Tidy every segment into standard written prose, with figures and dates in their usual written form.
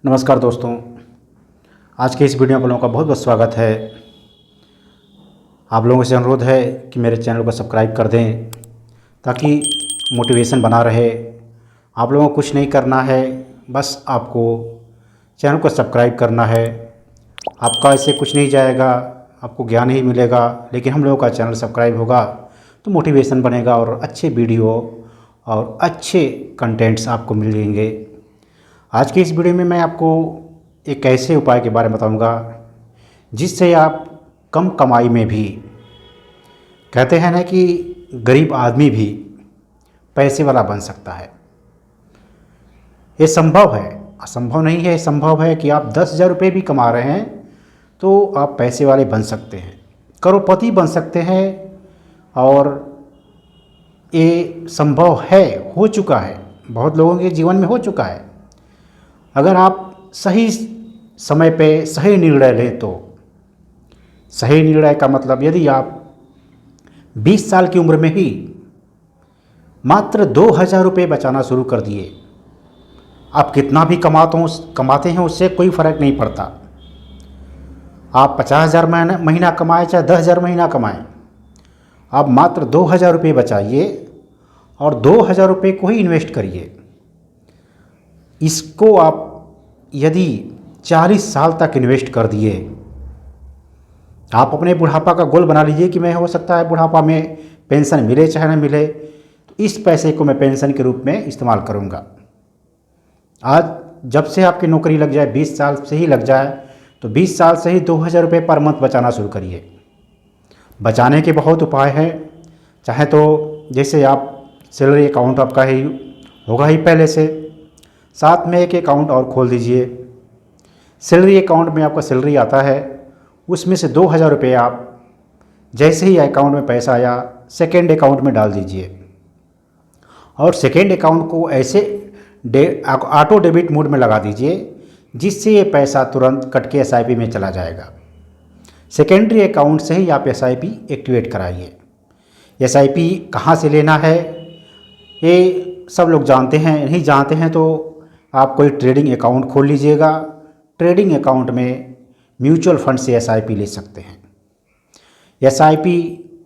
नमस्कार दोस्तों, आज के इस वीडियो में आप लोगों का बहुत बहुत स्वागत है। आप लोगों से अनुरोध है कि मेरे चैनल को सब्सक्राइब कर दें ताकि मोटिवेशन बना रहे। आप लोगों को कुछ नहीं करना है, बस आपको चैनल को सब्सक्राइब करना है। आपका ऐसे कुछ नहीं जाएगा, आपको ज्ञान ही मिलेगा, लेकिन हम लोगों का चैनल सब्सक्राइब होगा तो मोटिवेशन बनेगा और अच्छे वीडियो और अच्छे कंटेंट्स आपको मिलेंगे। आज की इस वीडियो में मैं आपको एक ऐसे उपाय के बारे में बताऊंगा जिससे आप कम कमाई में भी, कहते हैं ना कि गरीब आदमी भी पैसे वाला बन सकता है। ये संभव है, असंभव नहीं है। संभव है कि आप 10,000 रुपये भी कमा रहे हैं तो आप पैसे वाले बन सकते हैं, करोड़पति बन सकते हैं। और ये संभव है, हो चुका है, बहुत लोगों के जीवन में हो चुका है। अगर आप सही समय पे सही निर्णय लें तो। सही निर्णय का मतलब, यदि आप 20 साल की उम्र में ही मात्र 2,000 रुपये बचाना शुरू कर दिए, आप कितना भी कमाते हैं उससे कोई फ़र्क नहीं पड़ता। आप 50,000 महीना कमाएं चाहे 10,000 महीना कमाएं, आप मात्र 2,000 रुपये बचाइए और 2,000 रुपये को ही इन्वेस्ट करिए। इसको आप यदि 40 साल तक इन्वेस्ट कर दिए, आप अपने बुढ़ापा का गोल बना लीजिए कि मैं, हो सकता है बुढ़ापा में पेंशन मिले चाहे ना मिले, तो इस पैसे को मैं पेंशन के रूप में इस्तेमाल करूंगा। आज जब से आपकी नौकरी लग जाए, 20 साल से ही लग जाए, तो 20 साल से ही 2,000 रुपये पर मंथ बचाना शुरू करिए। बचाने के बहुत उपाय हैं। चाहे तो जैसे आप सैलरी अकाउंट आपका ही होगा ही पहले से, साथ में एक अकाउंट और खोल दीजिए। सैलरी अकाउंट में आपका सैलरी आता है, उसमें से 2,000 रुपये आप जैसे ही अकाउंट में पैसा आया सेकेंड अकाउंट में डाल दीजिए। और सेकेंड अकाउंट को ऐसे ऑटो डेबिट मोड में लगा दीजिए जिससे ये पैसा तुरंत कट के SIP में चला जाएगा। सेकेंडरी अकाउंट से ही आप SIP एक्टिवेट कराइए। SIP कहाँ से लेना है ये सब लोग जानते हैं, नहीं जानते हैं तो आप कोई ट्रेडिंग अकाउंट खोल लीजिएगा। ट्रेडिंग अकाउंट में म्यूचुअल फंड से SIP ले सकते हैं। SIP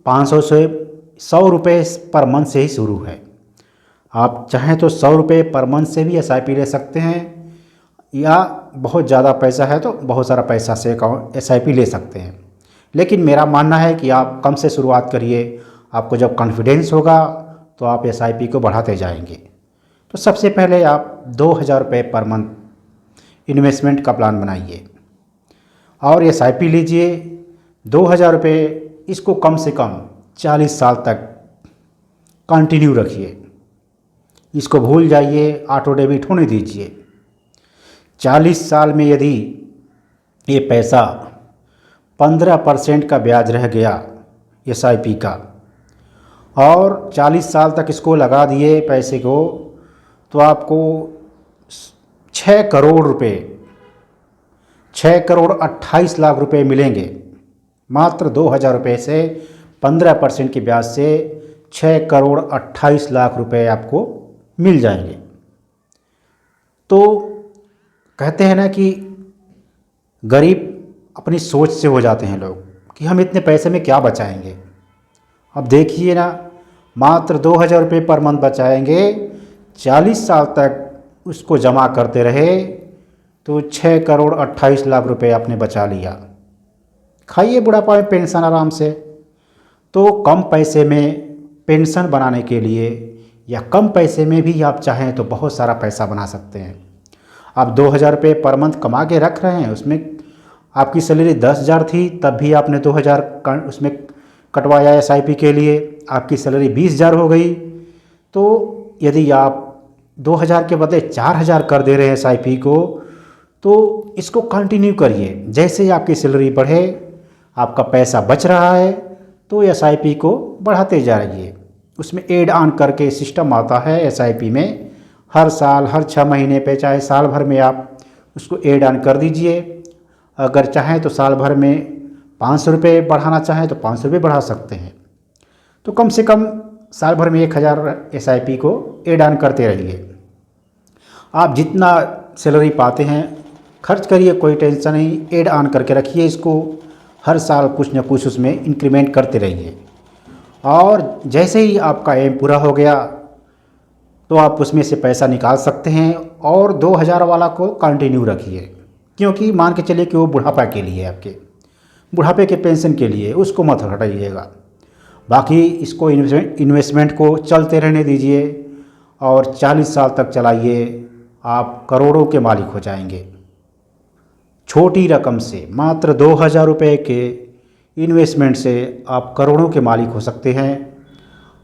500 से 100 रुपये पर मंथ से ही शुरू है। आप चाहें तो 100 रुपये पर मंथ से भी SIP ले सकते हैं, या बहुत ज़्यादा पैसा है तो बहुत सारा पैसा से SIP ले सकते हैं। लेकिन मेरा मानना है कि आप कम से शुरुआत करिए। आपको जब कॉन्फिडेंस होगा तो आप SIP को बढ़ाते जाएंगे। तो सबसे पहले आप 2,000 रुपये पर मंथ इन्वेस्टमेंट का प्लान बनाइए और SIP लीजिए। 2,000 रुपये, इसको कम से कम 40 साल तक कंटिन्यू रखिए। इसको भूल जाइए, ऑटो डेबिट होने दीजिए। 40 साल में यदि ये पैसा 15% का ब्याज रह गया SIP का, और 40 साल तक इसको लगा दिए पैसे को, तो आपको 6 करोड़ रुपये, 6 करोड़ 28 लाख रुपए मिलेंगे। मात्र 2,000 रुपये से 15% के ब्याज से 6 करोड़ 28 लाख रुपए आपको मिल जाएंगे। तो कहते हैं ना कि गरीब अपनी सोच से हो जाते हैं लोग कि हम इतने पैसे में क्या बचाएंगे। अब देखिए ना, मात्र 2,000 रुपये पर मंथ बचाएंगे, 40 साल तक उसको जमा करते रहे तो 6 करोड़ 28 लाख रुपए आपने बचा लिया। खाइए बुढ़ापा में पेंशन आराम से। तो कम पैसे में पेंशन बनाने के लिए, या कम पैसे में भी आप चाहें तो बहुत सारा पैसा बना सकते हैं। आप 2,000 रुपये पर मंथ कमा के रख रहे हैं, उसमें आपकी सैलरी 10,000 थी, तब भी आपने 2,000 उसमें कटवाया SIP के लिए, आपकी सैलरी 20,000 हो गई। तो यदि आप 2,000 के बदले 4,000 कर दे रहे हैं SIP को, तो इसको कंटिन्यू करिए। जैसे ही आपकी सैलरी बढ़े, आपका पैसा बच रहा है, तो SIP को बढ़ाते जाइए। उसमें ऐड ऑन करके सिस्टम आता है SIP में, हर साल, हर 6 महीने पे, चाहे साल भर में आप उसको ऐड ऑन कर दीजिए। अगर चाहें तो साल भर में 500 रुपये बढ़ाना चाहें तो 500 रुपये बढ़ा सकते हैं। तो कम से कम साल भर में 1,000 SIP को ऐड ऑन करते रहिए। आप जितना सैलरी पाते हैं खर्च करिए, कोई टेंशन नहीं, ऐड ऑन करके रखिए इसको, हर साल कुछ न कुछ उसमें इंक्रीमेंट करते रहिए। और जैसे ही आपका एम पूरा हो गया तो आप उसमें से पैसा निकाल सकते हैं, और 2000 वाला को कंटिन्यू रखिए, क्योंकि मान के चलिए कि वो बुढ़ापा के लिए, आपके बुढ़ापे के पेंशन के लिए, उसको मत हटाइएगा। बाकी इसको इन्वेस्टमेंट को चलते रहने दीजिए और 40 साल तक चलाइए, आप करोड़ों के मालिक हो जाएंगे। छोटी रकम से, मात्र 2000 रुपये के इन्वेस्टमेंट से आप करोड़ों के मालिक हो सकते हैं,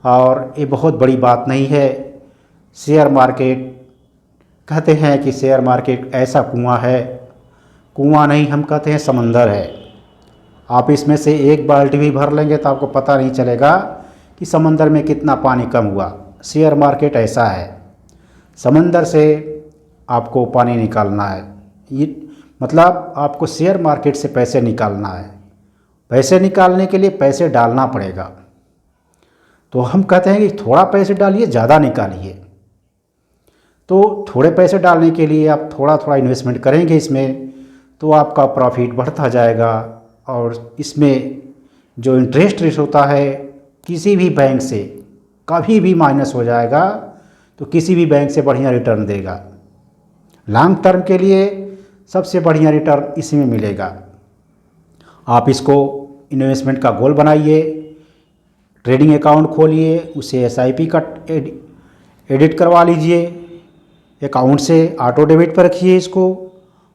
और ये बहुत बड़ी बात नहीं है। शेयर मार्केट, कहते हैं कि शेयर मार्केट ऐसा कुआं है, कुआं नहीं, हम कहते हैं समंदर है। आप इसमें से एक बाल्टी भी भर लेंगे तो आपको पता नहीं चलेगा कि समंदर में कितना पानी कम हुआ। शेयर मार्केट ऐसा है, समंदर से आपको पानी निकालना है, ये मतलब आपको शेयर मार्केट से पैसे निकालना है। पैसे निकालने के लिए पैसे डालना पड़ेगा। तो हम कहते हैं कि थोड़ा पैसे डालिए, ज़्यादा निकालिए। तो थोड़े पैसे डालने के लिए आप थोड़ा थोड़ा इन्वेस्टमेंट करेंगे इसमें, तो आपका प्रॉफिट बढ़ता जाएगा। और इसमें जो इंटरेस्ट रेट होता है किसी भी बैंक से कभी भी माइनस हो जाएगा, तो किसी भी बैंक से बढ़िया रिटर्न देगा। लॉन्ग टर्म के लिए सबसे बढ़िया रिटर्न इसी में मिलेगा। आप इसको इन्वेस्टमेंट का गोल बनाइए, ट्रेडिंग अकाउंट खोलिए, उसे एसआईपी का एडिट करवा लीजिए, अकाउंट से ऑटो डेबिट पर रखिए इसको,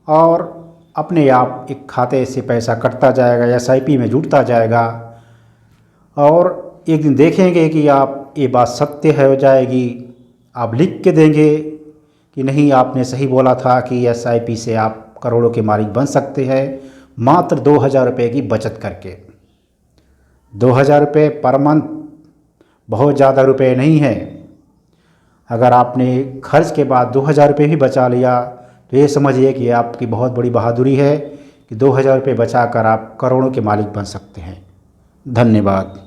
और अपने आप एक खाते से पैसा कटता जाएगा, एसआईपी में जुड़ता जाएगा। और एक दिन देखेंगे कि आप ये बात सत्य है हो जाएगी, आप लिख के देंगे कि नहीं, आपने सही बोला था कि एसआईपी से आप करोड़ों के मालिक बन सकते हैं, मात्र 2000 रुपये की बचत करके। 2000 रुपये पर मंथ बहुत ज़्यादा रुपये नहीं है। अगर आपने खर्च के बाद 2000 रुपये भी बचा लिया तो ये समझिए कि आपकी बहुत बड़ी बहादुरी है कि 2000 रुपये बचाकर आप करोड़ों के मालिक बन सकते हैं। धन्यवाद।